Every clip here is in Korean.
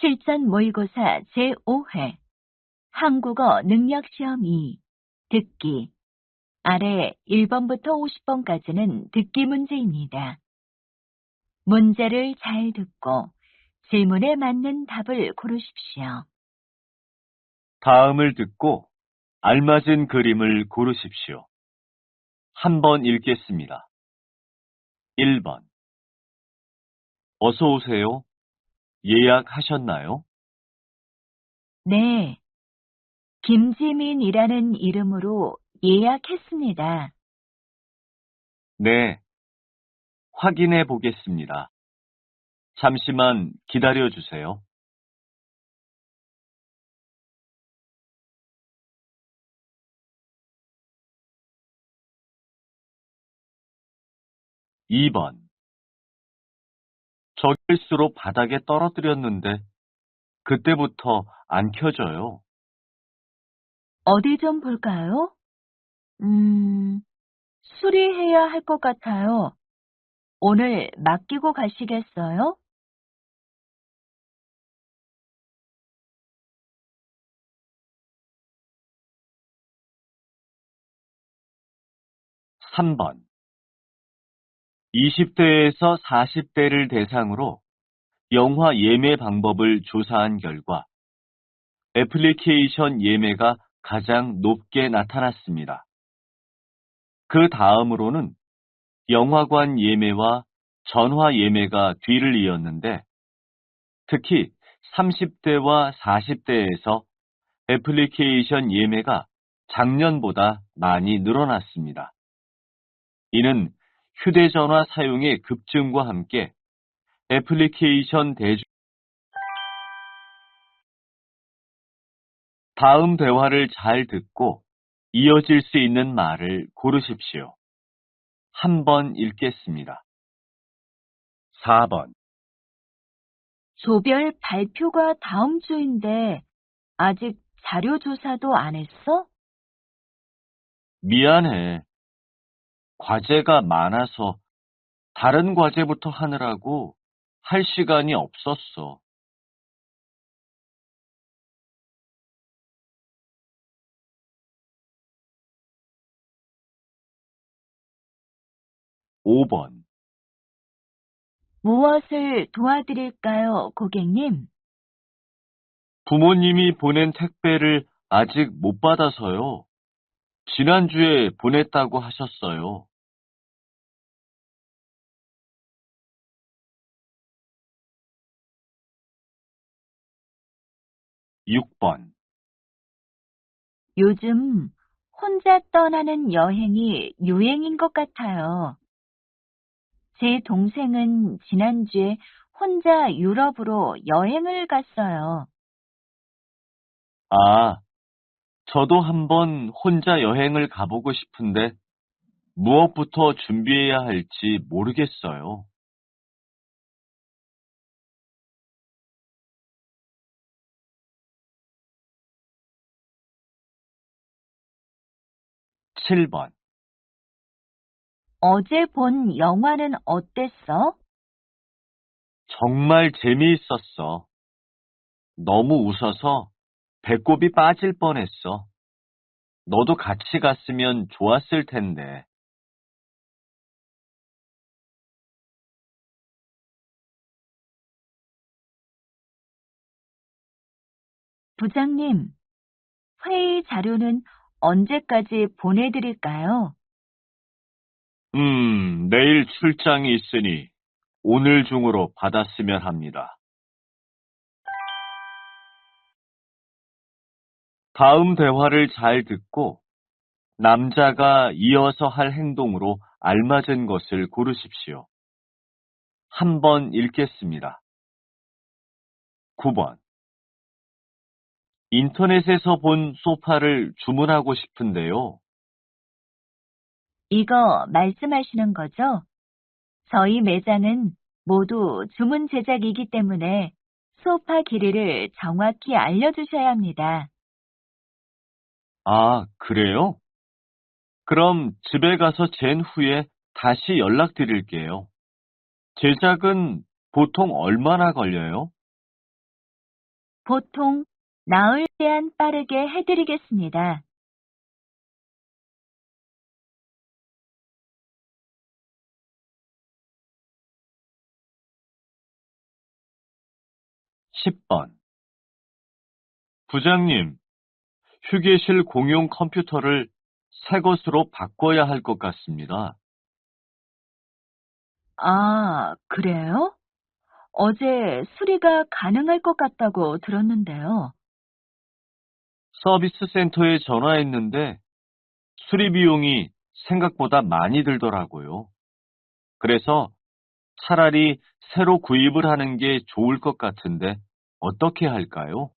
실전 모의고사 제5회 한국어 능력시험 2 듣기 아래 1번부터 50번까지는 듣기 문제입니다. 문제를 잘 듣고 질문에 맞는 답을 고르십시오. 다음을 듣고 알맞은 그림을 고르십시오. 한번 읽겠습니다. 1번. 어서 오세요. 예약하셨나요? 네, 김지민이라는 이름으로 예약했습니다. 네. 확인해 보겠습니다. 잠시만 기다려 주세요. 2번. 저길수로 바닥에 떨어뜨렸는데 그때부터 안 켜져요. 어디 좀 볼까요? 수리해야 할 것 같아요. 오늘 맡기고 가시겠어요? 3번. 20대에서 40대를 대상으로 영화 예매 방법을 조사한 결과 애플리케이션 예매가 가장 높게 나타났습니다. 그 다음으로는 영화관 예매와 전화 예매가 뒤를 이었는데 특히 30대와 40대에서 애플리케이션 예매가 작년보다 많이 늘어났습니다. 이는 휴대전화 사용의 급증과 함께 애플리케이션 다음 대화를 잘 듣고 이어질 수 있는 말을 고르십시오. 한번 읽겠습니다. 4번. 조별 발표가 다음 주인데 아직 자료 조사도 안 했어? 미안해. 과제가 많아서 다른 과제부터 하느라고 할 시간이 없었어. 5번. 무엇을 도와드릴까요, 고객님? 부모님이 보낸 택배를 아직 못 받아서요. 지난주에 보냈다고 하셨어요. 6번. 요즘 혼자 떠나는 여행이 유행인 것 같아요. 제 동생은 지난주에 혼자 유럽으로 여행을 갔어요. 아, 저도 한번 혼자 여행을 가보고 싶은데 무엇부터 준비해야 할지 모르겠어요. 7번. 어제 본 영화는 어땠어? 정말 재미있었어. 너무 웃어서 배꼽이 빠질 뻔했어. 너도 같이 갔으면 좋았을 텐데. 부장님, 회의 자료는 언제까지 보내드릴까요? 내일 출장이 있으니 오늘 중으로 받았으면 합니다. 다음 대화를 잘 듣고 남자가 이어서 할 행동으로 알맞은 것을 고르십시오. 한번 읽겠습니다. 9번. 인터넷에서 본 소파를 주문하고 싶은데요. 이거 말씀하시는 거죠? 저희 매장은 모두 주문 제작이기 때문에 소파 길이를 정확히 알려주셔야 합니다. 아, 그래요? 그럼 집에 가서 잰 후에 다시 연락드릴게요. 제작은 보통 얼마나 걸려요? 보통 나흘 제한 빠르게 해드리겠습니다. 10번. 부장님, 휴게실 공용 컴퓨터를 새 것으로 바꿔야 할 것 같습니다. 아, 그래요? 어제 수리가 가능할 것 같다고 들었는데요. 서비스 센터에 전화했는데 수리 비용이 생각보다 많이 들더라고요. 그래서 차라리 새로 구입을 하는 게 좋을 것 같은데 어떻게 할까요?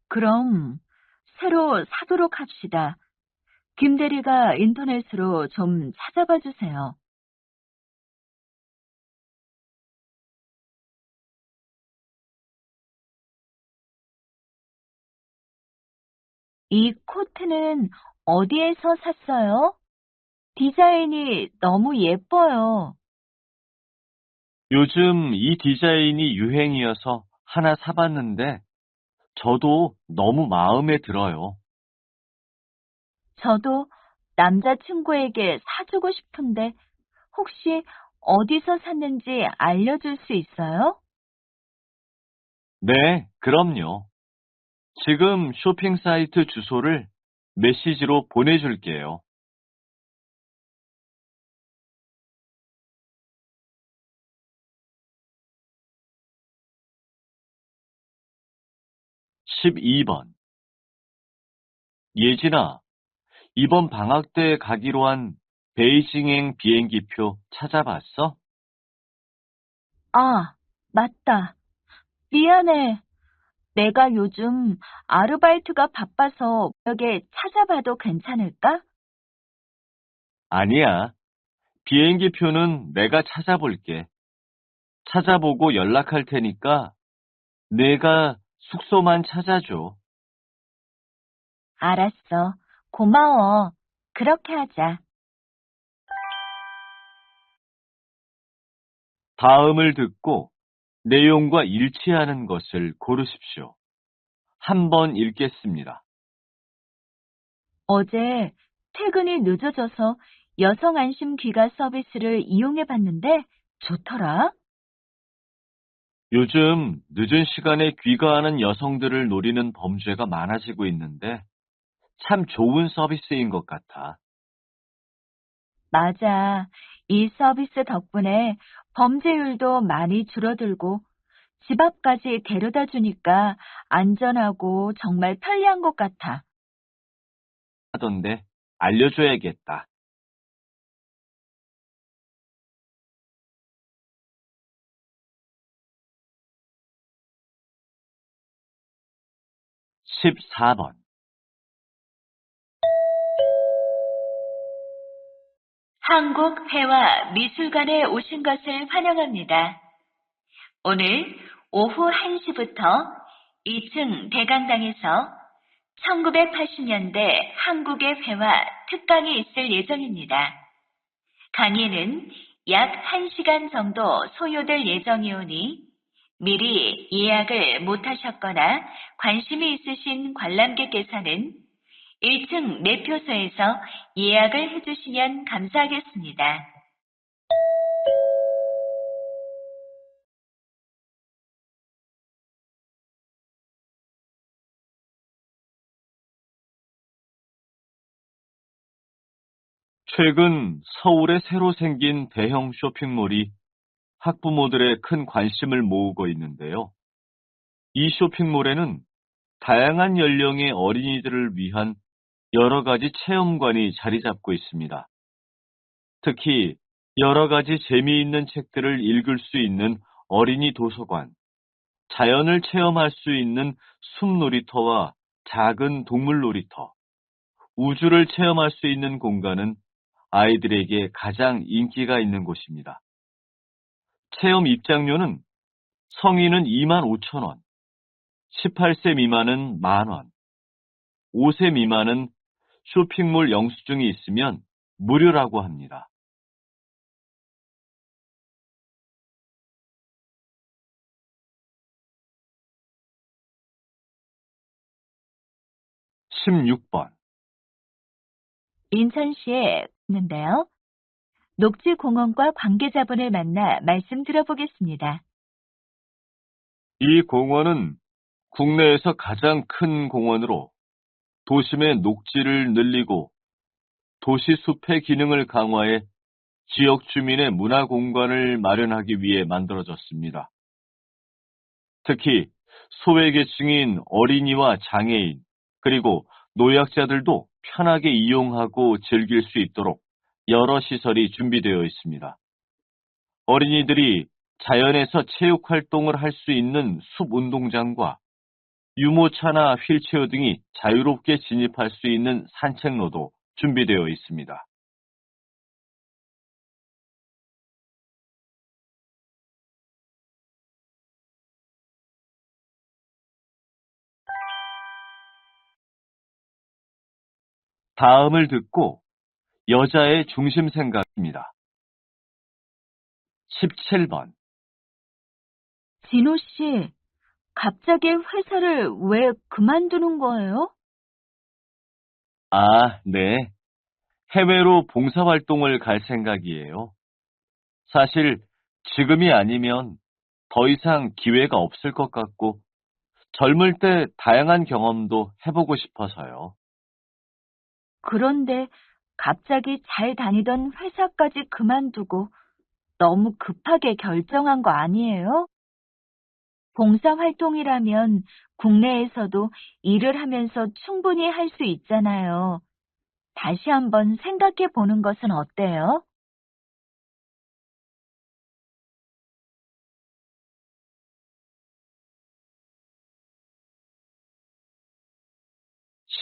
그럼 새로 사도록 합시다. 김 대리가 인터넷으로 좀 찾아봐 주세요. 이 코트는 어디에서 샀어요? 디자인이 너무 예뻐요. 요즘 이 디자인이 유행이어서 하나 사봤는데 저도 너무 마음에 들어요. 저도 남자친구에게 사주고 싶은데 혹시 어디서 샀는지 알려줄 수 있어요? 네, 그럼요. 지금 쇼핑 사이트 주소를 메시지로 보내줄게요. 12번. 예진아, 이번 방학 때 가기로 한 베이징행 비행기표 찾아봤어? 아, 맞다. 미안해. 내가 요즘 아르바이트가 바빠서 여기 찾아봐도 괜찮을까? 아니야. 비행기표는 내가 찾아볼게. 찾아보고 연락할 테니까 내가 숙소만 찾아줘. 알았어. 고마워. 그렇게 하자. 다음을 듣고 내용과 일치하는 것을 고르십시오. 한 번 읽겠습니다. 어제 퇴근이 늦어져서 여성 안심 귀가 서비스를 이용해 봤는데 좋더라. 요즘 늦은 시간에 귀가하는 여성들을 노리는 범죄가 많아지고 있는데 참 좋은 서비스인 것 같아. 맞아. 이 서비스 덕분에 범죄율도 많이 줄어들고 집 앞까지 데려다 주니까 안전하고 정말 편리한 것 같아. 하던데 알려줘야겠다. 14번. 한국회화 미술관에 오신 것을 환영합니다. 오늘 오후 1시부터 2층 대강당에서 1980년대 한국의 회화 특강이 있을 예정입니다. 강의는 약 1시간 정도 소요될 예정이오니 미리 예약을 못하셨거나 관심이 있으신 관람객께서는 1층 매표소에서 예약을 해주시면 감사하겠습니다. 최근 서울에 새로 생긴 대형 쇼핑몰이 학부모들의 큰 관심을 모으고 있는데요. 이 쇼핑몰에는 다양한 연령의 어린이들을 위한 여러 가지 체험관이 자리 잡고 있습니다. 특히 여러 가지 재미있는 책들을 읽을 수 있는 어린이 도서관, 자연을 체험할 수 있는 숲놀이터와 작은 동물 놀이터, 우주를 체험할 수 있는 공간은 아이들에게 가장 인기가 있는 곳입니다. 체험 입장료는 성인은 25,000원, 18세 미만은 만원, 5세 미만은 쇼핑몰 영수증이 있으면 무료라고 합니다. 16번. 인천시에 있는데요. 녹지공원과 관계자분을 만나 말씀 들어보겠습니다. 이 공원은 국내에서 가장 큰 공원으로 도심의 녹지를 늘리고 도시 숲의 기능을 강화해 지역 주민의 문화 공간을 마련하기 위해 만들어졌습니다. 특히 소외계층인 어린이와 장애인, 그리고 노약자들도 편하게 이용하고 즐길 수 있도록 여러 시설이 준비되어 있습니다. 어린이들이 자연에서 체육 활동을 할 수 있는 숲 운동장과 유모차나 휠체어 등이 자유롭게 진입할 수 있는 산책로도 준비되어 있습니다. '다음을 듣고 여자의 중심 생각입니다. 17번. 진호 씨, 갑자기 회사를 왜 그만두는 거예요? 아, 네. 해외로 봉사활동을 갈 생각이에요. 사실 지금이 아니면 더 이상 기회가 없을 것 같고 젊을 때 다양한 경험도 해보고 싶어서요. 그런데 갑자기 잘 다니던 회사까지 그만두고 너무 급하게 결정한 거 아니에요? 봉사활동이라면 국내에서도 일을 하면서 충분히 할 수 있잖아요. 다시 한번 생각해 보는 것은 어때요?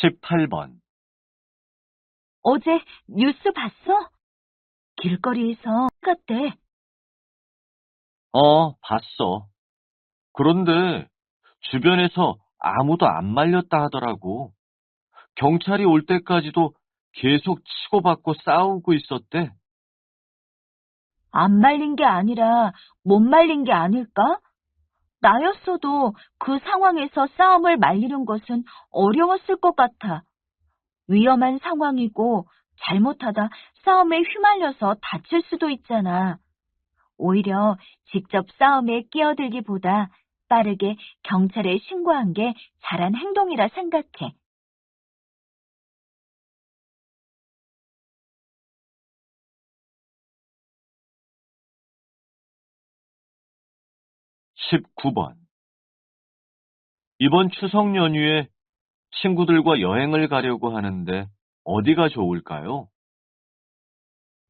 18번. 어제 뉴스 봤어? 길거리에서 같대. 봤어. 그런데 주변에서 아무도 안 말렸다 하더라고. 경찰이 올 때까지도 계속 치고받고 싸우고 있었대. 안 말린 게 아니라 못 말린 게 아닐까? 나였어도 그 상황에서 싸움을 말리는 것은 어려웠을 것 같아. 위험한 상황이고 잘못하다 싸움에 휘말려서 다칠 수도 있잖아. 오히려 직접 싸움에 끼어들기보다 빠르게 경찰에 신고한 게 잘한 행동이라 생각해. 19번. 이번 추석 연휴에 친구들과 여행을 가려고 하는데 어디가 좋을까요?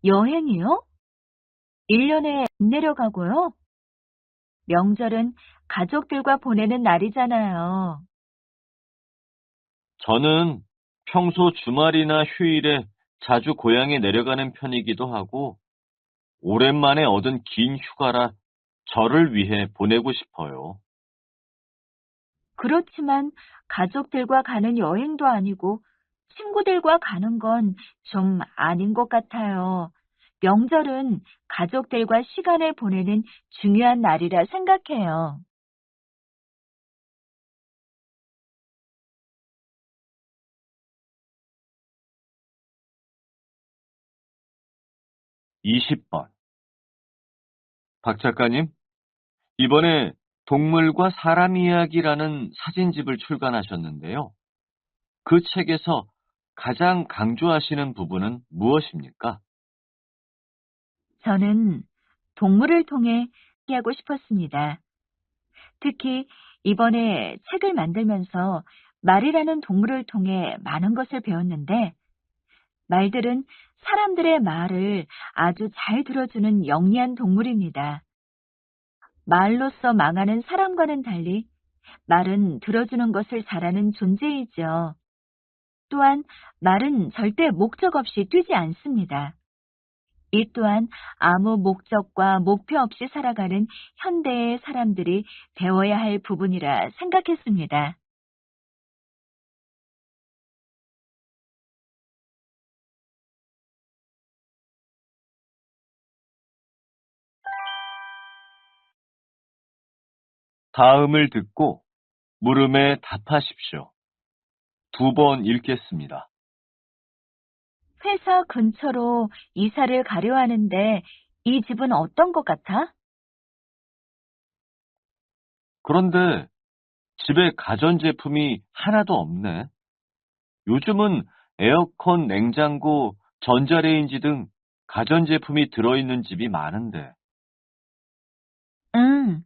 여행이요? 1년에 안 내려가고요. 명절은 가족들과 보내는 날이잖아요. 저는 평소 주말이나 휴일에 자주 고향에 내려가는 편이기도 하고, 오랜만에 얻은 긴 휴가라 저를 위해 보내고 싶어요. 그렇지만 가족들과 가는 여행도 아니고 친구들과 가는 건 좀 아닌 것 같아요. 명절은 가족들과 시간을 보내는 중요한 날이라 생각해요. 20번. 박 작가님, 이번에 동물과 사람 이야기라는 사진집을 출간하셨는데요. 그 책에서 가장 강조하시는 부분은 무엇입니까? 저는 동물을 통해 하고 싶었습니다. 특히 이번에 책을 만들면서 말이라는 동물을 통해 많은 것을 배웠는데 말들은 사람들의 말을 아주 잘 들어주는 영리한 동물입니다. 말로써 망하는 사람과는 달리 말은 들어주는 것을 잘하는 존재이죠. 또한 말은 절대 목적 없이 뛰지 않습니다. 이 또한 아무 목적과 목표 없이 살아가는 현대의 사람들이 배워야 할 부분이라 생각했습니다. '다음을 듣고 물음에 답하십시오. 2번 읽겠습니다. 회사 근처로 이사를 가려 하는데 이 집은 어떤 것 같아? 그런데 집에 가전제품이 하나도 없네. 요즘은 에어컨, 냉장고, 전자레인지 등 가전제품이 들어있는 집이 많은데. 응,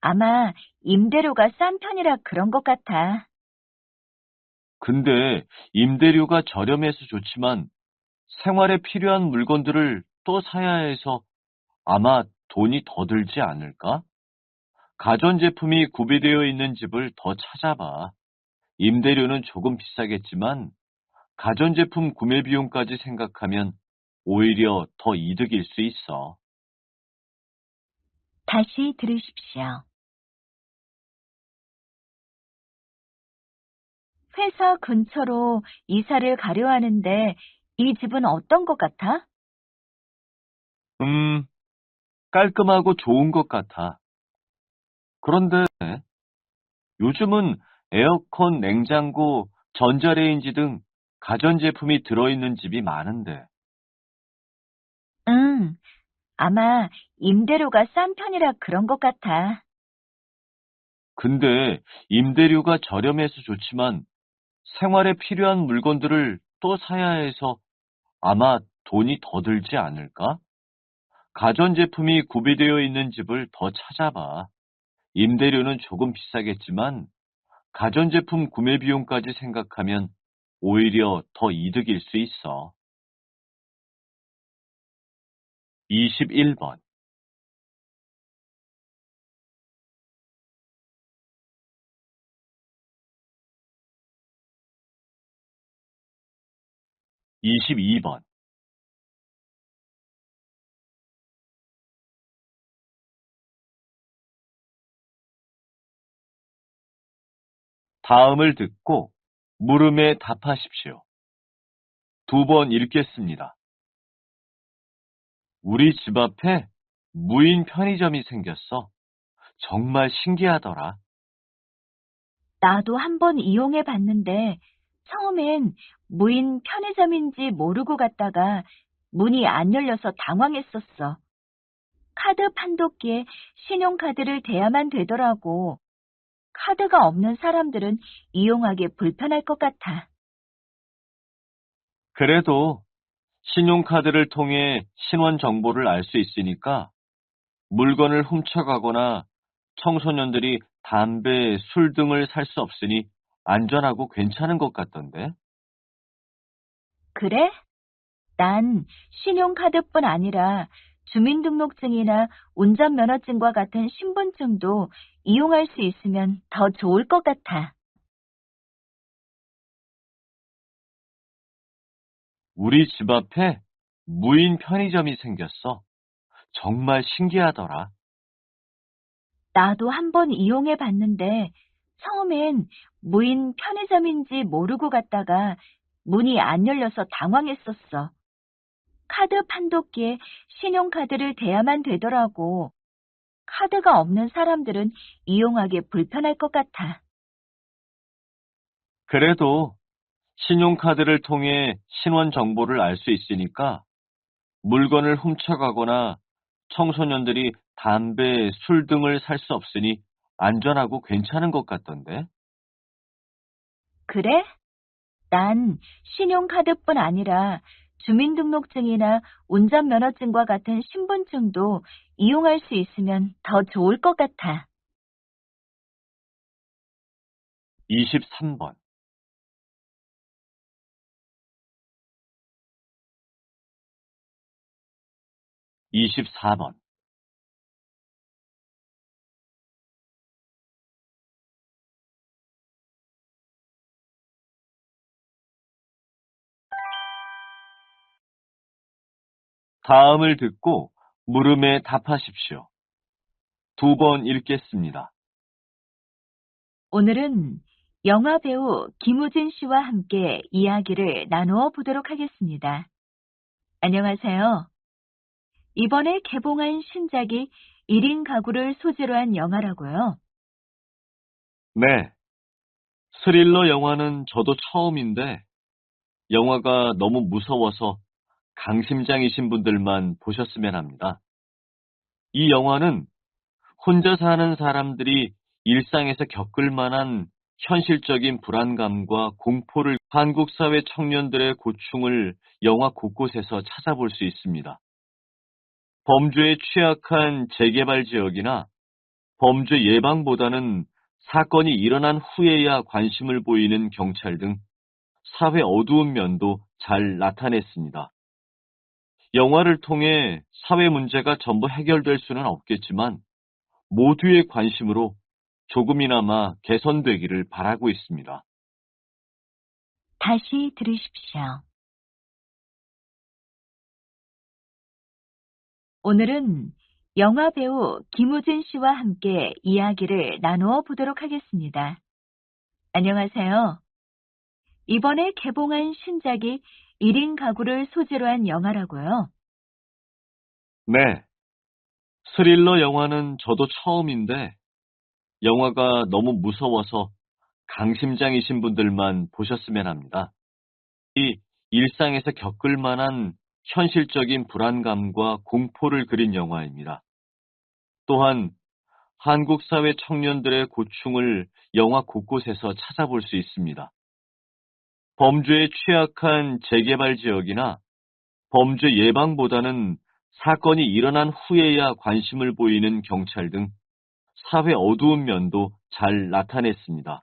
아마 임대료가 싼 편이라 그런 것 같아. 근데 임대료가 저렴해서 좋지만 생활에 필요한 물건들을 또 사야 해서 아마 돈이 더 들지 않을까? 가전제품이 구비되어 있는 집을 더 찾아봐. 임대료는 조금 비싸겠지만 가전제품 구매 비용까지 생각하면 오히려 더 이득일 수 있어. 다시 들으십시오. 회사 근처로 이사를 가려 하는데 이 집은 어떤 것 같아? 음, 깔끔하고 좋은 것 같아. 그런데 요즘은 에어컨, 냉장고, 전자레인지 등 가전제품이 들어있는 집이 많은데. 응, 아마 임대료가 싼 편이라 그런 것 같아. 근데 임대료가 저렴해서 좋지만 생활에 필요한 물건들을 또 사야 해서 아마 돈이 더 들지 않을까? 가전제품이 구비되어 있는 집을 더 찾아봐. 임대료는 조금 비싸겠지만 가전제품 구매 비용까지 생각하면 오히려 더 이득일 수 있어. 21번. 22번. 다음을 듣고 물음에 답하십시오. 2번 읽겠습니다. 우리 집 앞에 무인 편의점이 생겼어. 정말 신기하더라. 나도 한번 이용해 봤는데 처음엔 무인 편의점인지 모르고 갔다가 문이 안 열려서 당황했었어. 카드 판독기에 신용카드를 대야만 되더라고. 카드가 없는 사람들은 이용하기 불편할 것 같아. 그래도 신용카드를 통해 신원 정보를 알 수 있으니까 물건을 훔쳐가거나 청소년들이 담배, 술 등을 살 수 없으니 안전하고 괜찮은 것 같던데. 그래? 난 신용카드뿐 아니라 주민등록증이나 운전면허증과 같은 신분증도 이용할 수 있으면 더 좋을 것 같아. 우리 집 앞에 무인 편의점이 생겼어. 정말 신기하더라. 나도 한번 이용해 봤는데 처음엔 무인 편의점인지 모르고 갔다가 문이 안 열려서 당황했었어. 카드 판독기에 신용카드를 대야만 되더라고. 카드가 없는 사람들은 이용하기 불편할 것 같아. 그래도 신용카드를 통해 신원 정보를 알 수 있으니까 물건을 훔쳐가거나 청소년들이 담배, 술 등을 살 수 없으니 안전하고 괜찮은 것 같던데. 그래? 난 신용카드뿐 아니라 주민등록증이나 운전면허증과 같은 신분증도 이용할 수 있으면 더 좋을 것 같아. 23번. 24번. 다음을 듣고 물음에 답하십시오. 2번 읽겠습니다. 오늘은 영화 배우 김우진 씨와 함께 이야기를 나누어 보도록 하겠습니다. 안녕하세요. 이번에 개봉한 신작이 1인 가구를 소재로 한 영화라고요. 네, 스릴러 영화는 저도 처음인데 영화가 너무 무서워서 강심장이신 분들만 보셨으면 합니다. 이 영화는 혼자 사는 사람들이 일상에서 겪을 만한 현실적인 불안감과 공포를 한국 사회 청년들의 고충을 영화 곳곳에서 찾아볼 수 있습니다. 범죄에 취약한 재개발 지역이나 범죄 예방보다는 사건이 일어난 후에야 관심을 보이는 경찰 등 사회 어두운 면도 잘 나타냈습니다. 영화를 통해 사회 문제가 전부 해결될 수는 없겠지만 모두의 관심으로 조금이나마 개선되기를 바라고 있습니다. 다시 들으십시오. 오늘은 영화 배우 김우진 씨와 함께 이야기를 나누어 보도록 하겠습니다. 안녕하세요. 이번에 개봉한 신작이 1인 가구를 소재로 한 영화라고요. 네, 스릴러 영화는 저도 처음인데 영화가 너무 무서워서 강심장이신 분들만 보셨으면 합니다. 이 일상에서 겪을 만한 현실적인 불안감과 공포를 그린 영화입니다. 또한 한국 사회 청년들의 고충을 영화 곳곳에서 찾아볼 수 있습니다. 범죄에 취약한 재개발 지역이나 범죄 예방보다는 사건이 일어난 후에야 관심을 보이는 경찰 등 사회 어두운 면도 잘 나타냈습니다.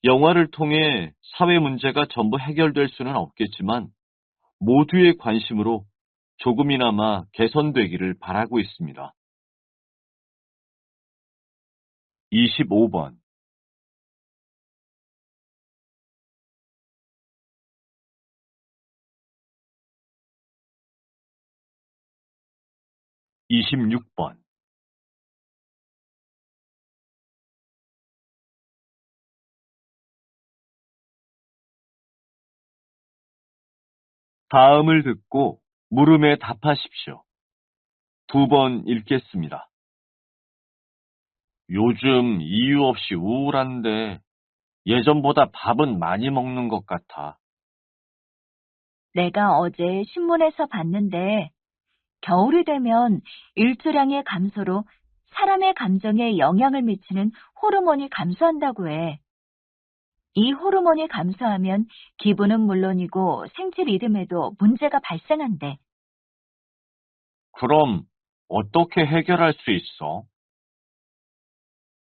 영화를 통해 사회 문제가 전부 해결될 수는 없겠지만 모두의 관심으로 조금이나마 개선되기를 바라고 있습니다. 25번, 26번. 다음을 듣고 물음에 답하십시오. 두 번 읽겠습니다. 요즘 이유 없이 우울한데 예전보다 밥은 많이 먹는 것 같아. 내가 어제 신문에서 봤는데 겨울이 되면 일조량의 감소로 사람의 감정에 영향을 미치는 호르몬이 감소한다고 해. 이 호르몬이 감소하면 기분은 물론이고 생체 리듬에도 문제가 발생한대. 그럼 어떻게 해결할 수 있어?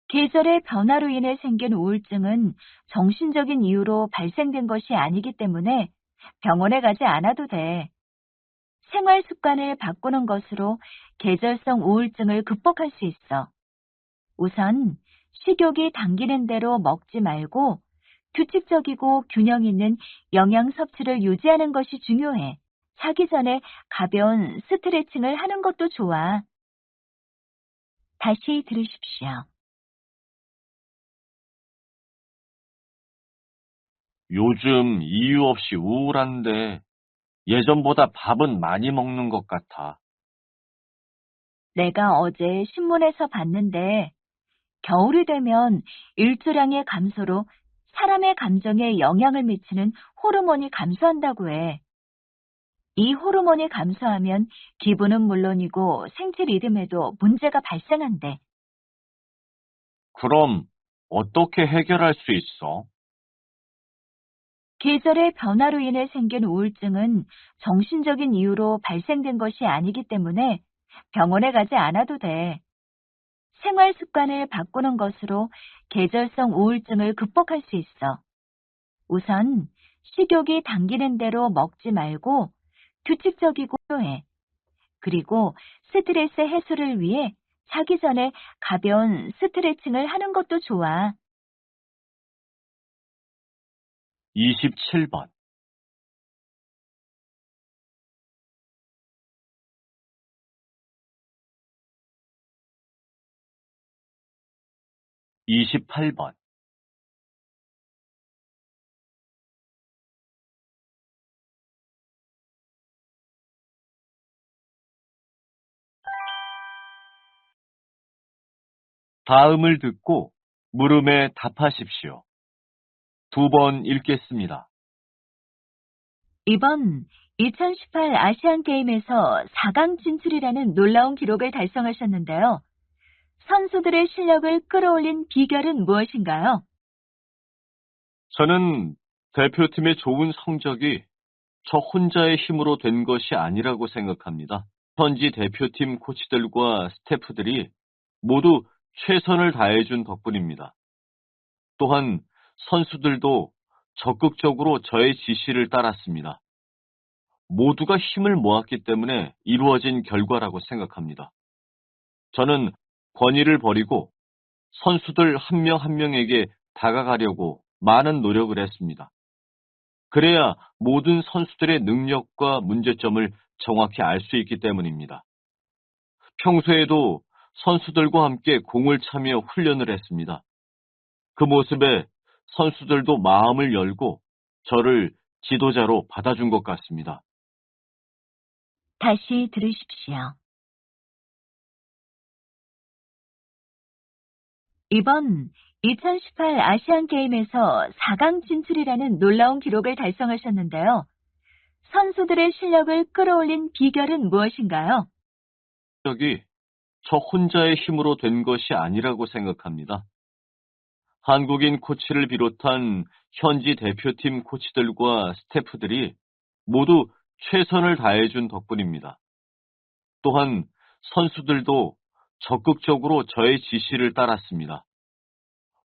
계절의 변화로 인해 생긴 우울증은 정신적인 이유로 발생된 것이 아니기 때문에 병원에 가지 않아도 돼. 생활 습관을 바꾸는 것으로 계절성 우울증을 극복할 수 있어. 우선 식욕이 당기는 대로 먹지 말고 규칙적이고 균형 있는 영양 섭취를 유지하는 것이 중요해. 자기 전에 가벼운 스트레칭을 하는 것도 좋아. 다시 들으십시오. 요즘 이유 없이 우울한데 예전보다 밥은 많이 먹는 것 같아. 내가 어제 신문에서 봤는데 겨울이 되면 일조량의 감소로 사람의 감정에 영향을 미치는 호르몬이 감소한다고 해. 이 호르몬이 감소하면 기분은 물론이고 생체 리듬에도 문제가 발생한대. 그럼 어떻게 해결할 수 있어? 계절의 변화로 인해 생긴 우울증은 정신적인 이유로 발생된 것이 아니기 때문에 병원에 가지 않아도 돼. 생활 습관을 바꾸는 것으로 계절성 우울증을 극복할 수 있어. 우선 식욕이 당기는 대로 먹지 말고 규칙적이고 해. 그리고 스트레스 해소를 위해 자기 전에 가벼운 스트레칭을 하는 것도 좋아. 27번, 28번. 다음을 듣고 물음에 답하십시오. 두 번 읽겠습니다. 이번 2018 아시안 게임에서 4강 진출이라는 놀라운 기록을 달성하셨는데요. 선수들의 실력을 끌어올린 비결은 무엇인가요? 저는 대표팀의 좋은 성적이 저 혼자의 힘으로 된 것이 아니라고 생각합니다. 현지 대표팀 코치들과 스태프들이 모두 최선을 다해준 덕분입니다. 또한 선수들도 적극적으로 저의 지시를 따랐습니다. 모두가 힘을 모았기 때문에 이루어진 결과라고 생각합니다. 저는 권위를 버리고 선수들 한 명 한 명에게 다가가려고 많은 노력을 했습니다. 그래야 모든 선수들의 능력과 문제점을 정확히 알 수 있기 때문입니다. 평소에도 선수들과 함께 공을 차며 훈련을 했습니다. 그 모습에 선수들도 마음을 열고 저를 지도자로 받아준 것 같습니다. 다시 들으십시오. 이번 2018 아시안 게임에서 4강 진출이라는 놀라운 기록을 달성하셨는데요. 선수들의 실력을 끌어올린 비결은 무엇인가요? 적이 저 혼자의 힘으로 된 것이 아니라고 생각합니다. 한국인 코치를 비롯한 현지 대표팀 코치들과 스태프들이 모두 최선을 다해준 덕분입니다. 또한 선수들도 적극적으로 저의 지시를 따랐습니다.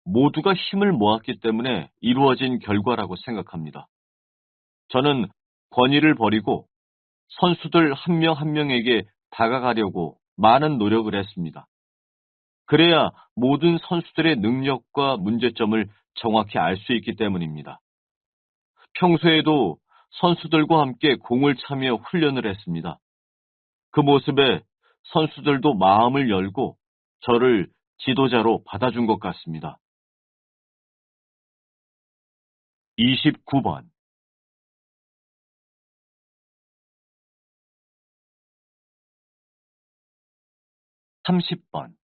모두가 힘을 모았기 때문에 이루어진 결과라고 생각합니다. 저는 권위를 버리고 선수들 한 명 한 명에게 다가가려고 많은 노력을 했습니다. 그래야 모든 선수들의 능력과 문제점을 정확히 알 수 있기 때문입니다. 평소에도 선수들과 함께 공을 차며 훈련을 했습니다. 그 모습에 선수들도 마음을 열고 저를 지도자로 받아준 것 같습니다. 29번. 30번.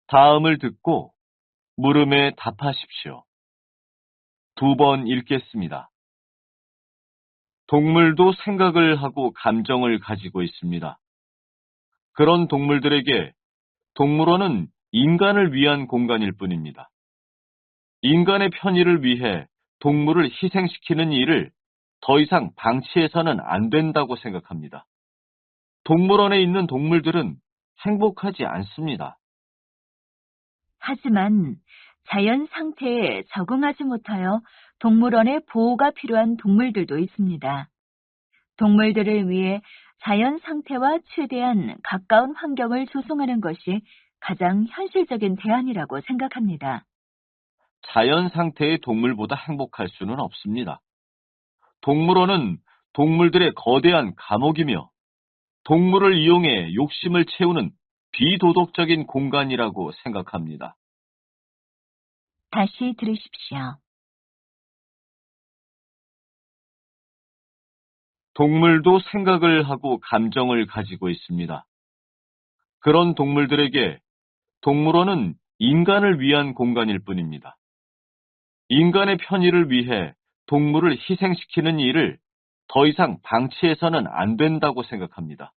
다음을 듣고 물음에 답하십시오. 두 번 읽겠습니다. 동물도 생각을 하고 감정을 가지고 있습니다. 그런 동물들에게 동물원은 인간을 위한 공간일 뿐입니다. 인간의 편의를 위해 동물을 희생시키는 일을 더 이상 방치해서는 안 된다고 생각합니다. 동물원에 있는 동물들은 행복하지 않습니다. 하지만 자연 상태에 적응하지 못하여 동물원의 보호가 필요한 동물들도 있습니다. 동물들을 위해 자연 상태와 최대한 가까운 환경을 조성하는 것이 가장 현실적인 대안이라고 생각합니다. 자연 상태의 동물보다 행복할 수는 없습니다. 동물원은 동물들의 거대한 감옥이며 동물을 이용해 욕심을 채우는 비도덕적인 공간이라고 생각합니다. 다시 들으십시오. 동물도 생각을 하고 감정을 가지고 있습니다. 그런 동물들에게 동물원은 인간을 위한 공간일 뿐입니다. 인간의 편의를 위해 동물을 희생시키는 일을 더 이상 방치해서는 안 된다고 생각합니다.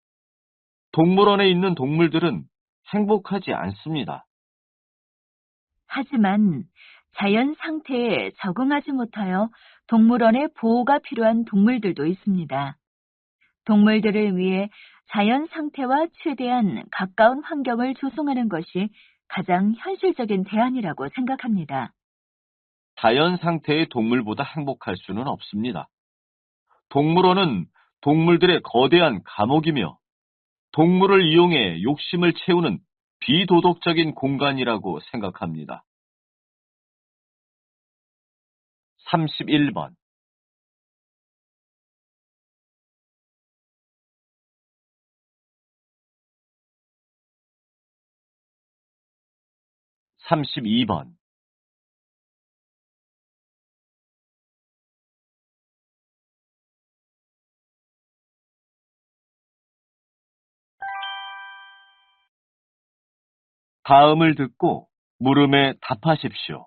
동물원에 있는 동물들은 행복하지 않습니다. 하지만 자연 상태에 적응하지 못하여 동물원의 보호가 필요한 동물들도 있습니다. 동물들을 위해 자연 상태와 최대한 가까운 환경을 조성하는 것이 가장 현실적인 대안이라고 생각합니다. 자연 상태의 동물보다 행복할 수는 없습니다. 동물원은 동물들의 거대한 감옥이며 동물을 이용해 욕심을 채우는 비도덕적인 공간이라고 생각합니다. 31번. 32번. 다음을 듣고 물음에 답하십시오.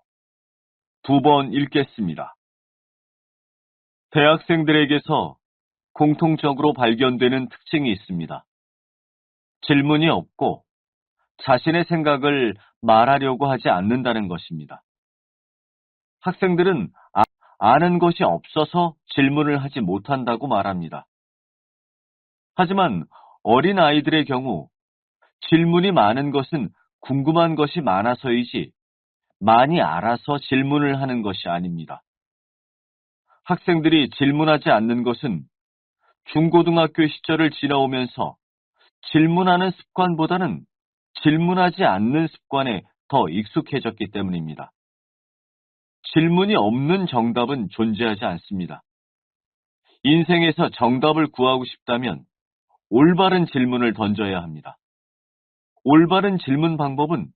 2번 읽겠습니다. 대학생들에게서 공통적으로 발견되는 특징이 있습니다. 질문이 없고 자신의 생각을 말하려고 하지 않는다는 것입니다. 학생들은 아는 것이 없어서 질문을 하지 못한다고 말합니다. 하지만 어린 아이들의 경우 질문이 많은 것은 궁금한 것이 많아서이지 많이 알아서 질문을 하는 것이 아닙니다. 학생들이 질문하지 않는 것은 중고등학교 시절을 지나오면서 질문하는 습관보다는 질문하지 않는 습관에 더 익숙해졌기 때문입니다. 질문이 없는 정답은 존재하지 않습니다. 인생에서 정답을 구하고 싶다면 올바른 질문을 던져야 합니다. 올바른 질문 방법은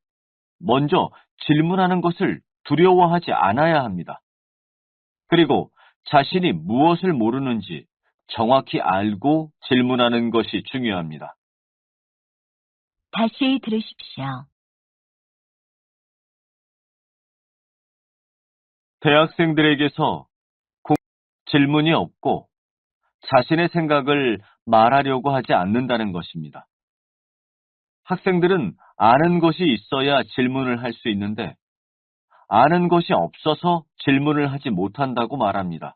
먼저 질문하는 것을 두려워하지 않아야 합니다. 그리고 자신이 무엇을 모르는지 정확히 알고 질문하는 것이 중요합니다. 다시 들으십시오. 대학생들에게서 질문이 없고 자신의 생각을 말하려고 하지 않는다는 것입니다. 학생들은 아는 것이 있어야 질문을 할 수 있는데 아는 것이 없어서 질문을 하지 못한다고 말합니다.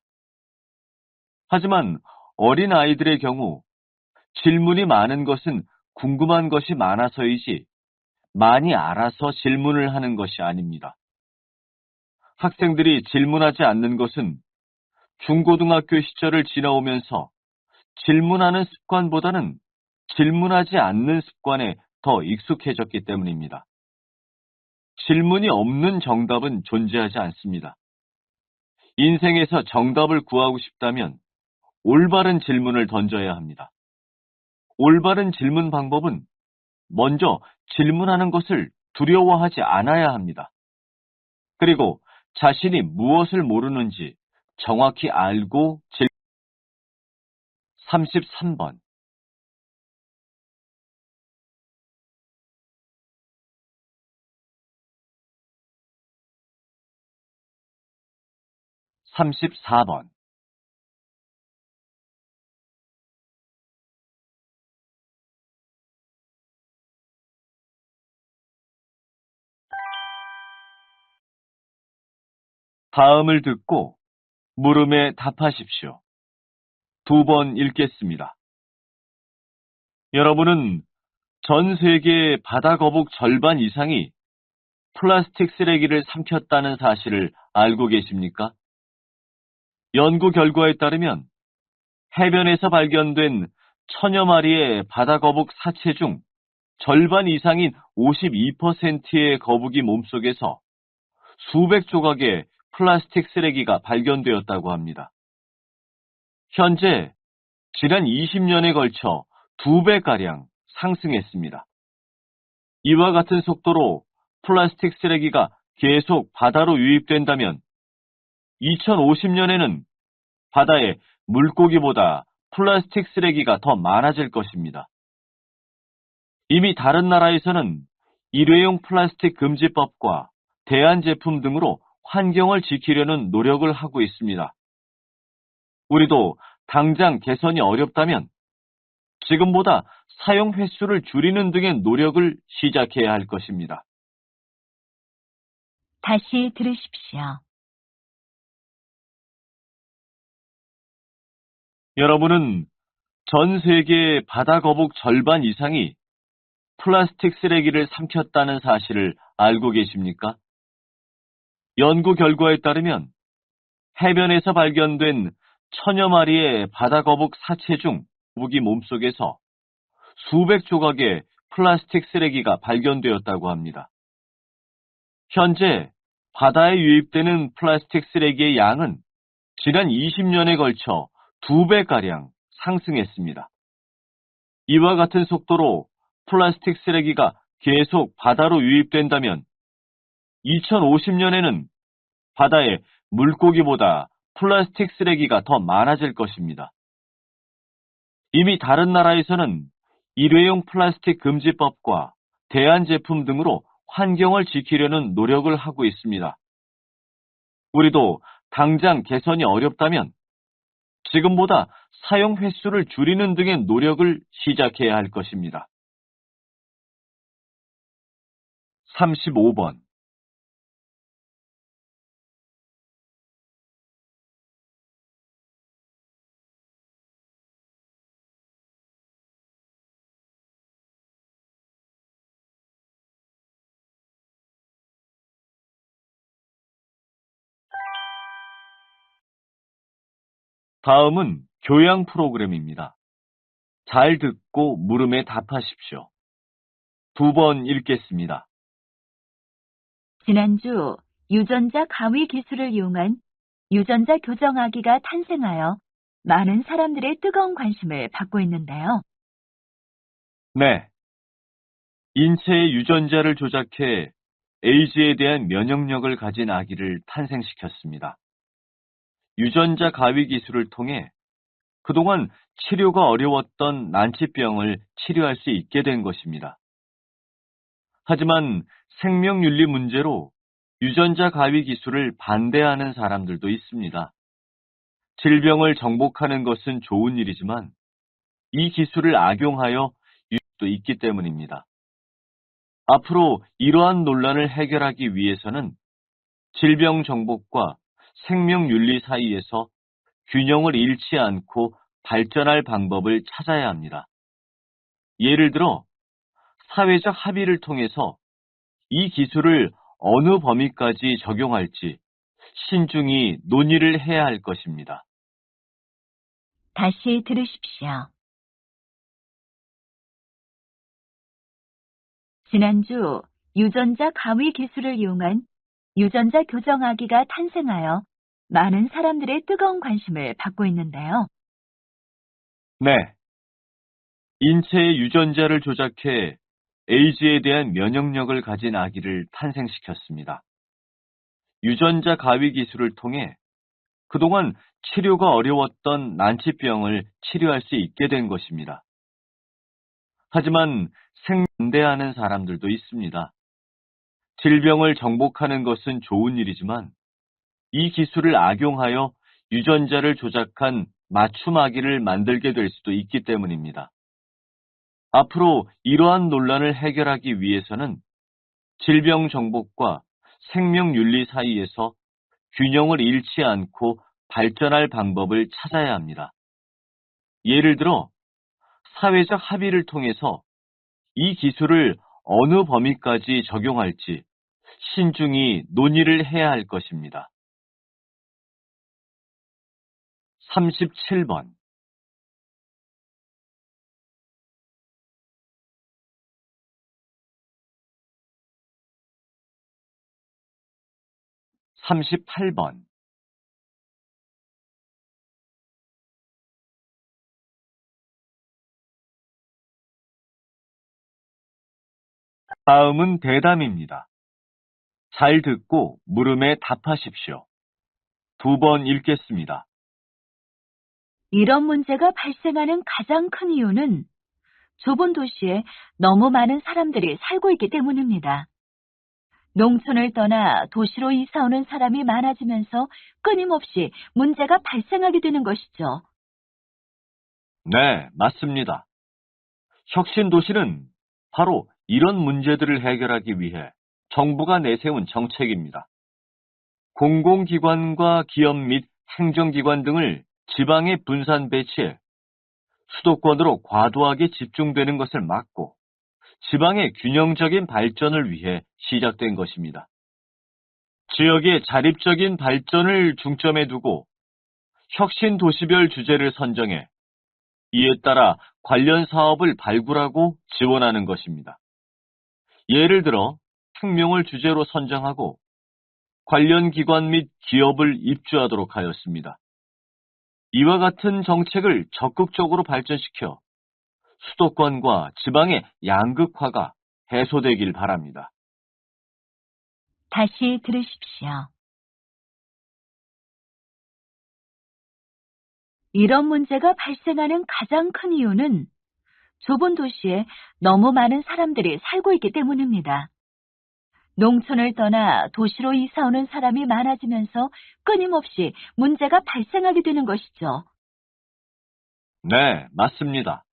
하지만 어린 아이들의 경우 질문이 많은 것은 궁금한 것이 많아서이지 많이 알아서 질문을 하는 것이 아닙니다. 학생들이 질문하지 않는 것은 중고등학교 시절을 지나오면서 질문하는 습관보다는 질문하지 않는 습관에 더 익숙해졌기 때문입니다. 질문이 없는 정답은 존재하지 않습니다. 인생에서 정답을 구하고 싶다면 올바른 질문을 던져야 합니다. 올바른 질문 방법은 먼저 질문하는 것을 두려워하지 않아야 합니다. 그리고 자신이 무엇을 모르는지 정확히 알고 33번 34번 다음을 듣고 물음에 답하십시오. 2번 읽겠습니다. 여러분은 전 세계 바다 거북 절반 이상이 플라스틱 쓰레기를 삼켰다는 사실을 알고 계십니까? 연구 결과에 따르면 해변에서 발견된 천여 마리의 바다 거북 사체 중 절반 이상인 52%의 거북이 몸속에서 수백 조각의 플라스틱 쓰레기가 발견되었다고 합니다. 현재 지난 20년에 걸쳐 2배가량 상승했습니다. 이와 같은 속도로 플라스틱 쓰레기가 계속 바다로 유입된다면 2050년에는 바다에 물고기보다 플라스틱 쓰레기가 더 많아질 것입니다. 이미 다른 나라에서는 일회용 플라스틱 금지법과 대안 제품 등으로 환경을 지키려는 노력을 하고 있습니다. 우리도 당장 개선이 어렵다면 지금보다 사용 횟수를 줄이는 등의 노력을 시작해야 할 것입니다. 다시 들으십시오. 여러분은 전 세계 바다 거북 절반 이상이 플라스틱 쓰레기를 삼켰다는 사실을 알고 계십니까? 연구 결과에 따르면 해변에서 발견된 천여 마리의 바다 거북 사체 중 거북이 몸속에서 수백 조각의 플라스틱 쓰레기가 발견되었다고 합니다. 현재 바다에 유입되는 플라스틱 쓰레기의 양은 지난 20년에 걸쳐 2배가량 상승했습니다. 이와 같은 속도로 플라스틱 쓰레기가 계속 바다로 유입된다면 2050년에는 바다에 물고기보다 플라스틱 쓰레기가 더 많아질 것입니다. 이미 다른 나라에서는 일회용 플라스틱 금지법과 대안 제품 등으로 환경을 지키려는 노력을 하고 있습니다. 우리도 당장 개선이 어렵다면 지금보다 사용 횟수를 줄이는 등의 노력을 시작해야 할 것입니다. 35번. 다음은 교양 프로그램입니다. 잘 듣고 물음에 답하십시오. 2번 읽겠습니다. 지난주 유전자 가위 기술을 이용한 유전자 교정아기가 탄생하여 많은 사람들의 뜨거운 관심을 받고 있는데요. 네. 인체의 유전자를 조작해 에이즈에 대한 면역력을 가진 아기를 탄생시켰습니다. 유전자 가위 기술을 통해 그동안 치료가 어려웠던 난치병을 치료할 수 있게 된 것입니다. 하지만 생명윤리 문제로 유전자 가위 기술을 반대하는 사람들도 있습니다. 질병을 정복하는 것은 좋은 일이지만 이 기술을 악용하여 유익도 있기 때문입니다. 앞으로 이러한 논란을 해결하기 위해서는 질병 정복과 생명윤리 사이에서 균형을 잃지 않고 발전할 방법을 찾아야 합니다. 예를 들어 사회적 합의를 통해서 이 기술을 어느 범위까지 적용할지 신중히 논의를 해야 할 것입니다. 다시 들으십시오. 지난주 유전자 가위 기술을 이용한 유전자 교정아기가 탄생하여 많은 사람들의 뜨거운 관심을 받고 있는데요. 네. 인체의 유전자를 조작해 에이즈에 대한 면역력을 가진 아기를 탄생시켰습니다. 유전자 가위 기술을 통해 그동안 치료가 어려웠던 난치병을 치료할 수 있게 된 것입니다. 하지만 반대하는 사람들도 있습니다. 질병을 정복하는 것은 좋은 일이지만 이 기술을 악용하여 유전자를 조작한 맞춤 아기를 만들게 될 수도 있기 때문입니다. 앞으로 이러한 논란을 해결하기 위해서는 질병 정복과 생명윤리 사이에서 균형을 잃지 않고 발전할 방법을 찾아야 합니다. 예를 들어 사회적 합의를 통해서 이 기술을 어느 범위까지 적용할지 신중히 논의를 해야 할 것입니다. 37번. 38번. 다음은 대담입니다. 잘 듣고 물음에 답하십시오. 2번 읽겠습니다. 이런 문제가 발생하는 가장 큰 이유는 좁은 도시에 너무 많은 사람들이 살고 있기 때문입니다. 농촌을 떠나 도시로 이사 오는 사람이 많아지면서 끊임없이 문제가 발생하게 되는 것이죠. 네, 맞습니다. 혁신 도시는 바로 이런 문제들을 해결하기 위해 정부가 내세운 정책입니다. 공공기관과 기업 및 행정기관 등을 지방에 분산 배치해 수도권으로 과도하게 집중되는 것을 막고 지방의 균형적인 발전을 위해 시작된 것입니다. 지역의 자립적인 발전을 중점에 두고 혁신 도시별 주제를 선정해 이에 따라 관련 사업을 발굴하고 지원하는 것입니다. 예를 들어 혁명을 주제로 선정하고 관련 기관 및 기업을 입주하도록 하였습니다. 이와 같은 정책을 적극적으로 발전시켜 수도권과 지방의 양극화가 해소되길 바랍니다. 다시 들으십시오. 이런 문제가 발생하는 가장 큰 이유는 좁은 도시에 너무 많은 사람들이 살고 있기 때문입니다. 농촌을 떠나 도시로 이사 오는 사람이 많아지면서 끊임없이 문제가 발생하게 되는 것이죠. 네, 맞습니다.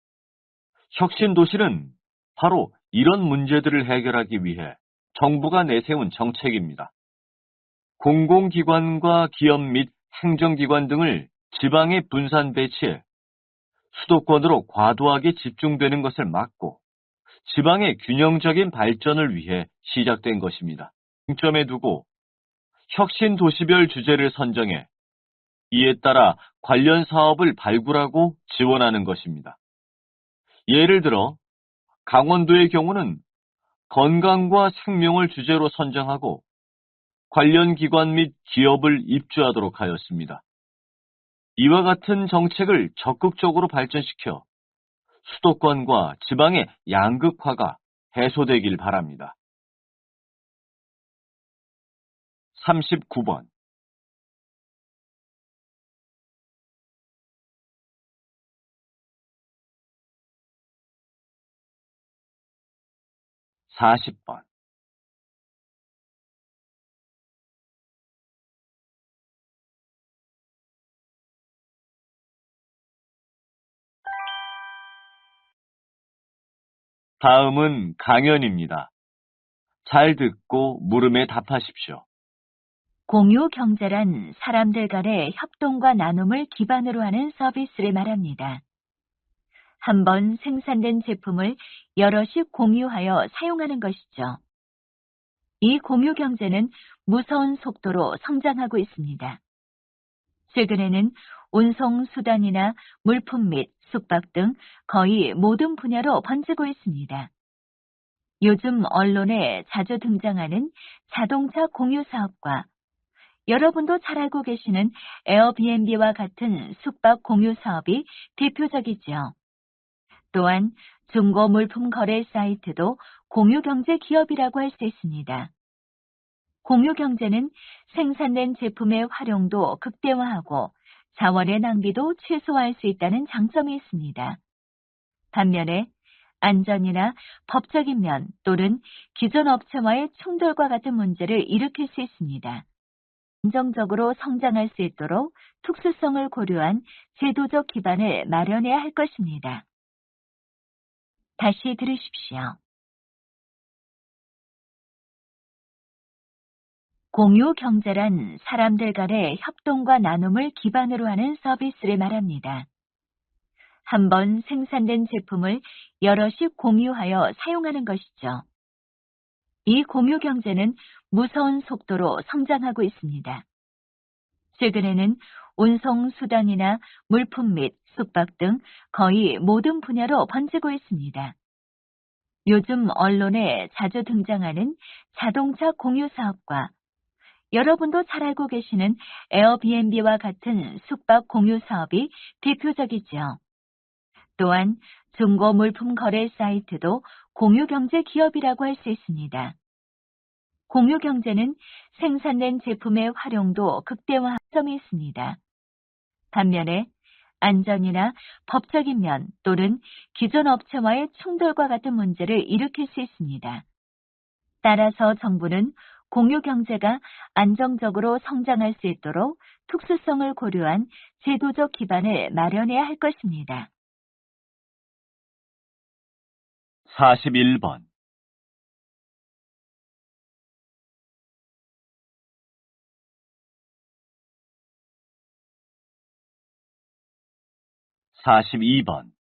혁신도시는 바로 이런 문제들을 해결하기 위해 정부가 내세운 정책입니다. 공공기관과 기업 및 행정기관 등을 지방에 분산 배치해 수도권으로 과도하게 집중되는 것을 막고 지방의 균형적인 발전을 위해 시작된 것입니다. 중점에 두고 혁신 도시별 주제를 선정해 이에 따라 관련 사업을 발굴하고 지원하는 것입니다. 예를 들어 강원도의 경우는 건강과 생명을 주제로 선정하고 관련 기관 및 기업을 입주하도록 하였습니다. 이와 같은 정책을 적극적으로 발전시켜 수도권과 지방의 양극화가 해소되길 바랍니다. 39번. 40번. '다음은 강연입니다. 잘 듣고 물음에 답하십시오. 공유 경제란 사람들 간의 협동과 나눔을 기반으로 하는 서비스를 말합니다. 한번 생산된 제품을 여럿이 공유하여 사용하는 것이죠. 이 공유 경제는 무서운 속도로 성장하고 있습니다. 최근에는 운송 수단이나 물품 및 숙박 등 거의 모든 분야로 번지고 있습니다. 요즘 언론에 자주 등장하는 자동차 공유 사업과 여러분도 잘 알고 계시는 에어비앤비와 같은 숙박 공유 사업이 대표적이죠. 또한 중고 물품 거래 사이트도 공유 경제 기업이라고 할 수 있습니다. 공유 경제는 생산된 제품의 활용도 극대화하고 자원의 낭비도 최소화할 수 있다는 장점이 있습니다. 반면에 안전이나 법적인 면 또는 기존 업체와의 충돌과 같은 문제를 일으킬 수 있습니다. 안정적으로 성장할 수 있도록 특수성을 고려한 제도적 기반을 마련해야 할 것입니다. 다시 들으십시오. 공유 경제란 사람들 간의 협동과 나눔을 기반으로 하는 서비스를 말합니다. 한번 생산된 제품을 여럿이 공유하여 사용하는 것이죠. 이 공유 경제는 무서운 속도로 성장하고 있습니다. 최근에는 운송 수단이나 물품 및 숙박 등 거의 모든 분야로 번지고 있습니다. 요즘 언론에 자주 등장하는 자동차 공유 사업과 여러분도 잘 알고 계시는 에어비앤비와 같은 숙박 공유 사업이 대표적이죠. 또한 중고 물품 거래 사이트도 공유 경제 기업이라고 할 수 있습니다. 공유 경제는 생산된 제품의 활용도 극대화한 점이 있습니다. 반면에 안전이나 법적인 면 또는 기존 업체와의 충돌과 같은 문제를 일으킬 수 있습니다. 따라서 정부는 공유 경제가 안정적으로 성장할 수 있도록 특수성을 고려한 제도적 기반을 마련해야 할 것입니다. 41번. 42번.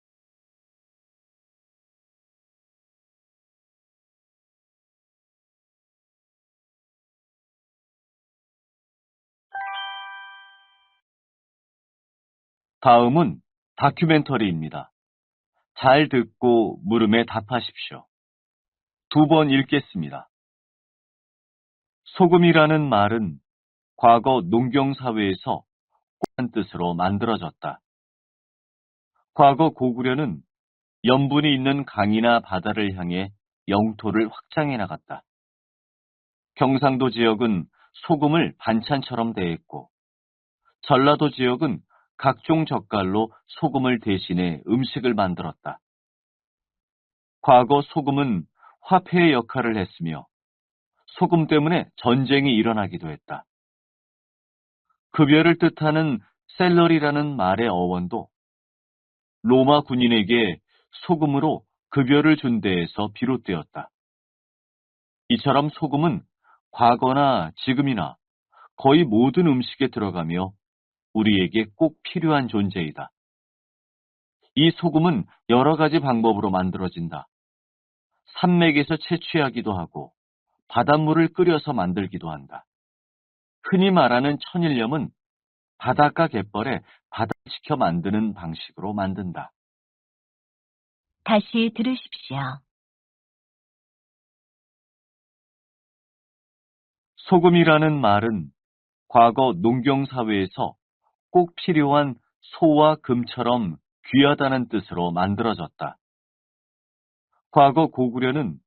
'다음은 다큐멘터리입니다. 잘 듣고 물음에 답하십시오. 2번 읽겠습니다. 소금이라는 말은 과거 농경사회에서 한 뜻으로 만들어졌다. 과거 고구려는 염분이 있는 강이나 바다를 향해 영토를 확장해 나갔다. 경상도 지역은 소금을 반찬처럼 대했고, 전라도 지역은 각종 젓갈로 소금을 대신해 음식을 만들었다. 과거 소금은 화폐의 역할을 했으며 소금 때문에 전쟁이 일어나기도 했다. 급여를 뜻하는 셀러리라는 말의 어원도 로마 군인에게 소금으로 급여를 준 데에서 비롯되었다. 이처럼 소금은 과거나 지금이나 거의 모든 음식에 들어가며 우리에게 꼭 필요한 존재이다. 이 소금은 여러 가지 방법으로 만들어진다. 산맥에서 채취하기도 하고 바닷물을 끓여서 만들기도 한다. 흔히 말하는 천일염은 바닷가 갯벌에 바다시켜 만드는 방식으로 만든다. 다시 들으십시오. 소금이라는 말은 과거 농경사회에서 꼭 필요한 소와 금처럼 귀하다는 뜻으로 만들어졌다. 과거 고구려는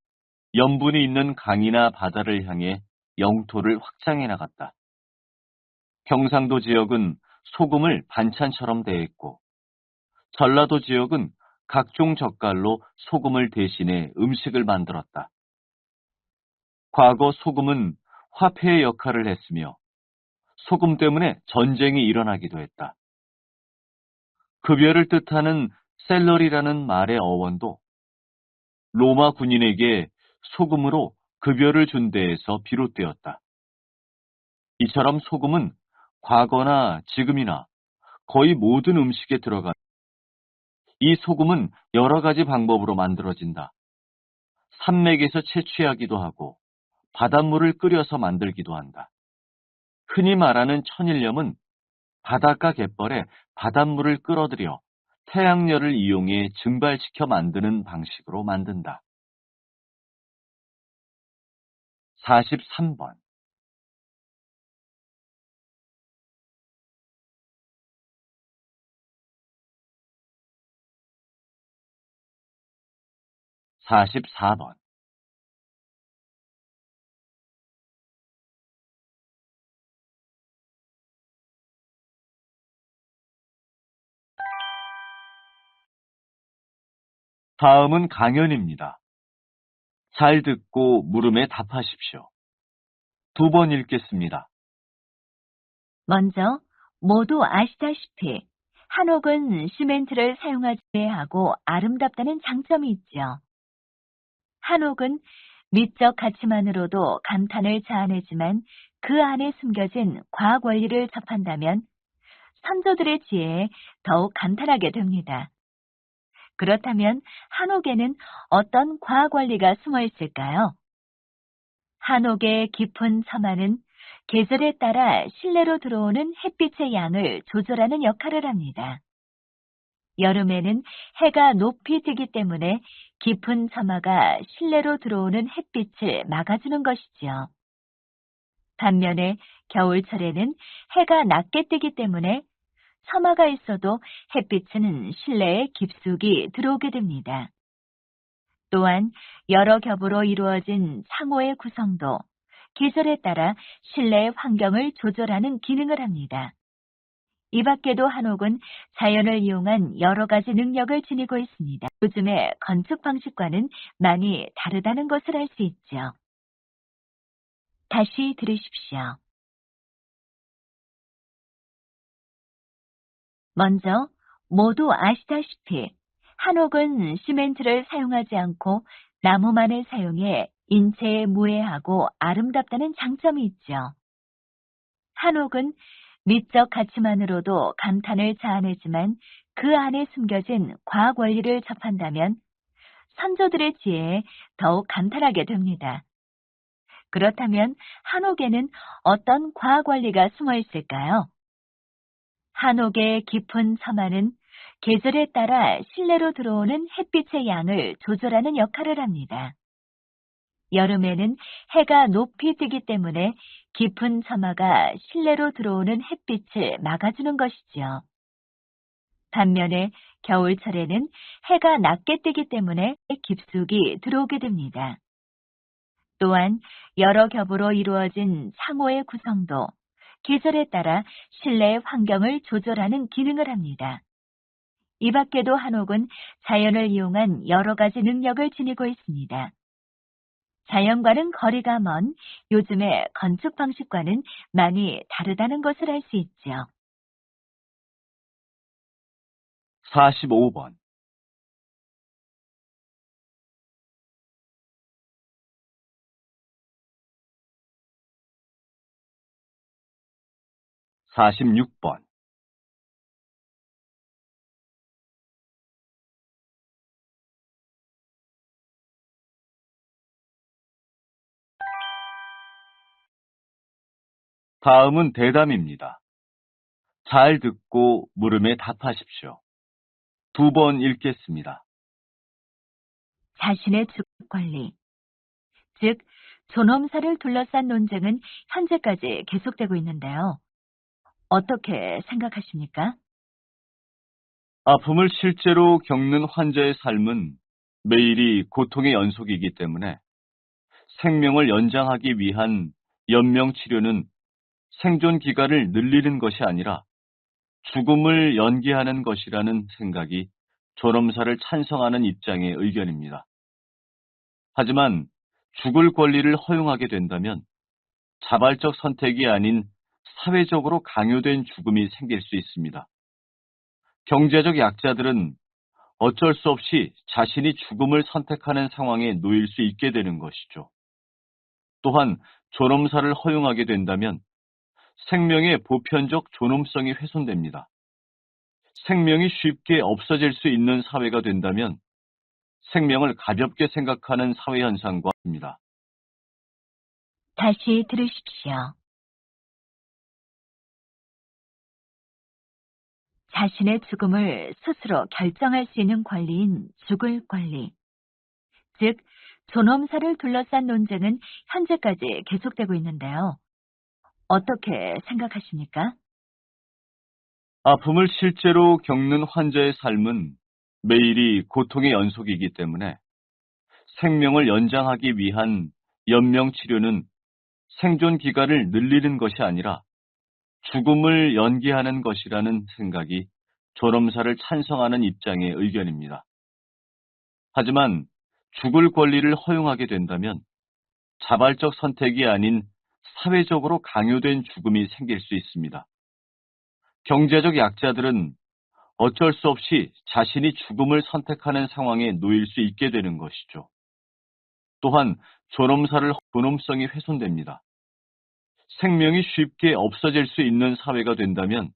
염분이 있는 강이나 바다를 향해 영토를 확장해 나갔다. 경상도 지역은 소금을 반찬처럼 대했고, 전라도 지역은 각종 젓갈로 소금을 대신해 음식을 만들었다. 과거 소금은 화폐의 역할을 했으며, 소금 때문에 전쟁이 일어나기도 했다. 급여를 뜻하는 셀러리라는 말의 어원도 로마 군인에게 소금으로 급여를 준 데에서 비롯되었다. 이처럼 소금은 과거나 지금이나 거의 모든 음식에 들어가 이 소금은 여러 가지 방법으로 만들어진다. 산맥에서 채취하기도 하고 바닷물을 끓여서 만들기도 한다. 흔히 말하는 천일염은 바닷가 갯벌에 바닷물을 끌어들여 태양열을 이용해 증발시켜 만드는 방식으로 만든다. 43번. 44번. 다음은 강연입니다. 잘 듣고 물음에 답하십시오. 2번 읽겠습니다. 먼저 모두 아시다시피 한옥은 시멘트를 사용하지 하고 아름답다는 장점이 있죠. 한옥은 미적 가치만으로도 감탄을 자아내지만 그 안에 숨겨진 과학 원리를 접한다면 선조들의 지혜에 더욱 감탄하게 됩니다. 그렇다면 한옥에는 어떤 과학 원리가 숨어 있을까요? 한옥의 깊은 처마는 계절에 따라 실내로 들어오는 햇빛의 양을 조절하는 역할을 합니다. 여름에는 해가 높이 뜨기 때문에 깊은 처마가 실내로 들어오는 햇빛을 막아주는 것이지요. 반면에 겨울철에는 해가 낮게 뜨기 때문에 처마가 있어도 햇빛은 실내에 깊숙이 들어오게 됩니다. 또한 여러 겹으로 이루어진 창호의 구성도 계절에 따라 실내 환경을 조절하는 기능을 합니다. 이 밖에도 한옥은 자연을 이용한 여러 가지 능력을 지니고 있습니다. 요즘의 건축 방식과는 많이 다르다는 것을 알 수 있죠. 다시 들으십시오. 먼저 모두 아시다시피 한옥은 시멘트를 사용하지 않고 나무만을 사용해 인체에 무해하고 아름답다는 장점이 있죠. 한옥은 미적 가치만으로도 감탄을 자아내지만 그 안에 숨겨진 과학 원리를 접한다면 선조들의 지혜에 더욱 감탄하게 됩니다. 그렇다면 한옥에는 어떤 과학 원리가 숨어 있을까요? 한옥의 깊은 처마는 계절에 따라 실내로 들어오는 햇빛의 양을 조절하는 역할을 합니다. 여름에는 해가 높이 뜨기 때문에 깊은 처마가 실내로 들어오는 햇빛을 막아주는 것이지요. 반면에 겨울철에는 해가 낮게 뜨기 때문에 깊숙이 들어오게 됩니다. 또한 여러 겹으로 이루어진 창호의 구성도 계절에 따라 실내 환경을 조절하는 기능을 합니다. 이 밖에도 한옥은 자연을 이용한 여러 가지 능력을 지니고 있습니다. 자연과는 거리가 먼 요즘의 건축 방식과는 많이 다르다는 것을 알 수 있죠. 45번. 46번. '다음은 대담입니다. 잘 듣고 물음에 답하십시오. 2번 읽겠습니다. 자신의 주거 권리, 즉 존엄사를 둘러싼 논쟁은 현재까지 계속되고 있는데요. 어떻게 생각하십니까? 아픔을 실제로 겪는 환자의 삶은 매일이 고통의 연속이기 때문에 생명을 연장하기 위한 연명 치료는 생존 기간을 늘리는 것이 아니라 죽음을 연기하는 것이라는 생각이 존엄사를 찬성하는 입장의 의견입니다. 하지만 죽을 권리를 허용하게 된다면 자발적 선택이 아닌 사회적으로 강요된 죽음이 생길 수 있습니다. 경제적 약자들은 어쩔 수 없이 자신이 죽음을 선택하는 상황에 놓일 수 있게 되는 것이죠. 또한 존엄사를 허용하게 된다면 생명의 보편적 존엄성이 훼손됩니다. 생명이 쉽게 없어질 수 있는 사회가 된다면 생명을 가볍게 생각하는 사회 현상과 같습니다. 다시 들으십시오. 자신의 죽음을 스스로 결정할 수 있는 권리인 죽을 권리, 즉 존엄사를 둘러싼 논쟁은 현재까지 계속되고 있는데요. 어떻게 생각하십니까? 아픔을 실제로 겪는 환자의 삶은 매일이 고통의 연속이기 때문에 생명을 연장하기 위한 연명 치료는 생존 기간을 늘리는 것이 아니라 죽음을 연기하는 것이라는 생각이 존엄사를 찬성하는 입장의 의견입니다. 하지만 죽을 권리를 허용하게 된다면 자발적 선택이 아닌 사회적으로 강요된 죽음이 생길 수 있습니다. 경제적 약자들은 어쩔 수 없이 자신이 죽음을 선택하는 상황에 놓일 수 있게 되는 것이죠. 또한 존엄성이 훼손됩니다. 생명이 쉽게 없어질 수 있는 사회가 된다면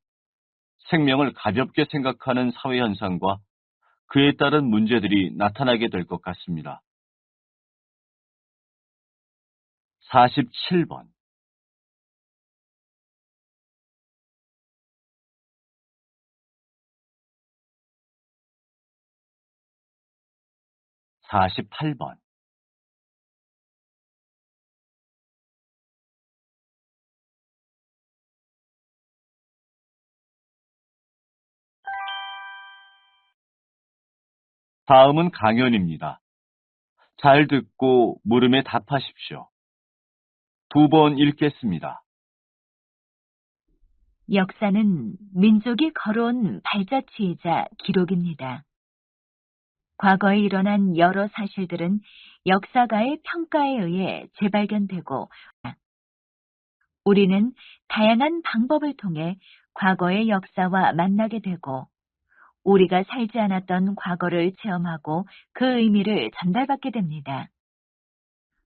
생명을 가볍게 생각하는 사회 현상과 그에 따른 문제들이 나타나게 될 것 같습니다. 47번. 48번. '다음은 강연입니다. 잘 듣고 물음에 답하십시오. 2번 읽겠습니다. 역사는 민족이 걸어온 발자취이자 기록입니다. 과거에 일어난 여러 사실들은 역사가의 평가에 의해 재발견되고, 우리는 다양한 방법을 통해 과거의 역사와 만나게 되고, 우리가 살지 않았던 과거를 체험하고 그 의미를 전달받게 됩니다.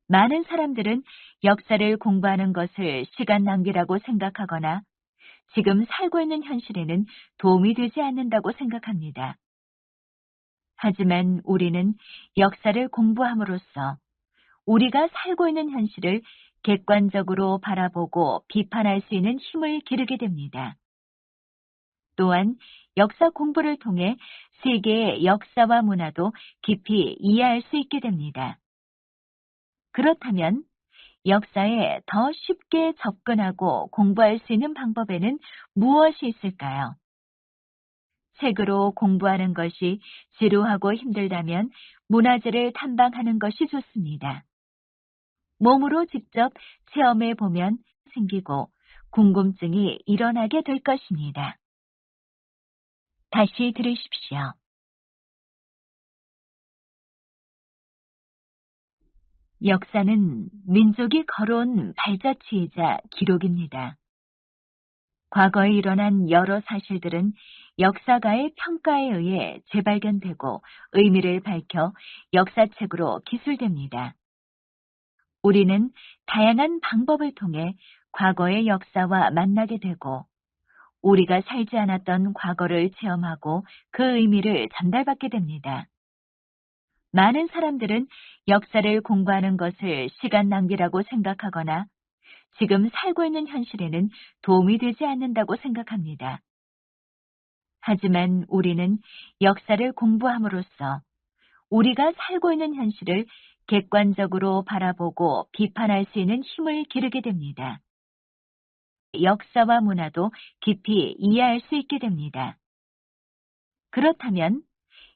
많은 사람들은 역사를 공부하는 것을 시간 낭비라고 생각하거나 지금 살고 있는 현실에는 도움이 되지 않는다고 생각합니다. 하지만 우리는 역사를 공부함으로써 우리가 살고 있는 현실을 객관적으로 바라보고 비판할 수 있는 힘을 기르게 됩니다. 또한 역사 공부를 통해 세계의 역사와 문화도 깊이 이해할 수 있게 됩니다. 그렇다면 역사에 더 쉽게 접근하고 공부할 수 있는 방법에는 무엇이 있을까요? 책으로 공부하는 것이 지루하고 힘들다면 문화재를 탐방하는 것이 좋습니다. 몸으로 직접 체험해 보면 생기고 궁금증이 일어나게 될 것입니다. 다시 들으십시오. 역사는 민족이 걸어온 발자취이자 기록입니다. 과거에 일어난 여러 사실들은 역사가의 평가에 의해 재발견되고 의미를 밝혀 역사책으로 기술됩니다. 우리는 다양한 방법을 통해 과거의 역사와 만나게 되고 우리가 살지 않았던 과거를 체험하고 그 의미를 전달받게 됩니다. 많은 사람들은 역사를 공부하는 것을 시간 낭비라고 생각하거나 지금 살고 있는 현실에는 도움이 되지 않는다고 생각합니다. 하지만 우리는 역사를 공부함으로써 우리가 살고 있는 현실을 객관적으로 바라보고 비판할 수 있는 힘을 기르게 됩니다. 역사와 문화도 깊이 이해할 수 있게 됩니다. 그렇다면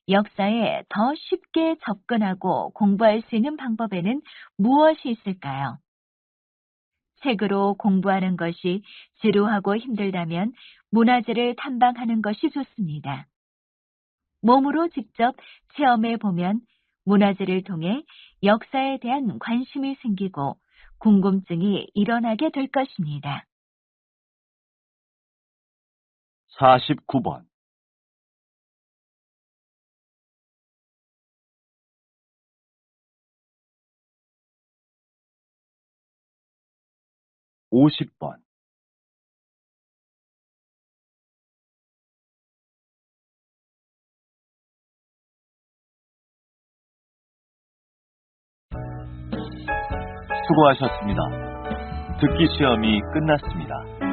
역사에 더 쉽게 접근하고 공부할 수 있는 방법에는 무엇이 있을까요? 책으로 공부하는 것이 지루하고 힘들다면 문화재를 탐방하는 것이 좋습니다. 몸으로 직접 체험해 보면 문화재를 통해 역사에 대한 관심이 생기고 궁금증이 일어나게 될 것입니다. 49번. 50번. 수고하셨습니다. 듣기 시험이 끝났습니다.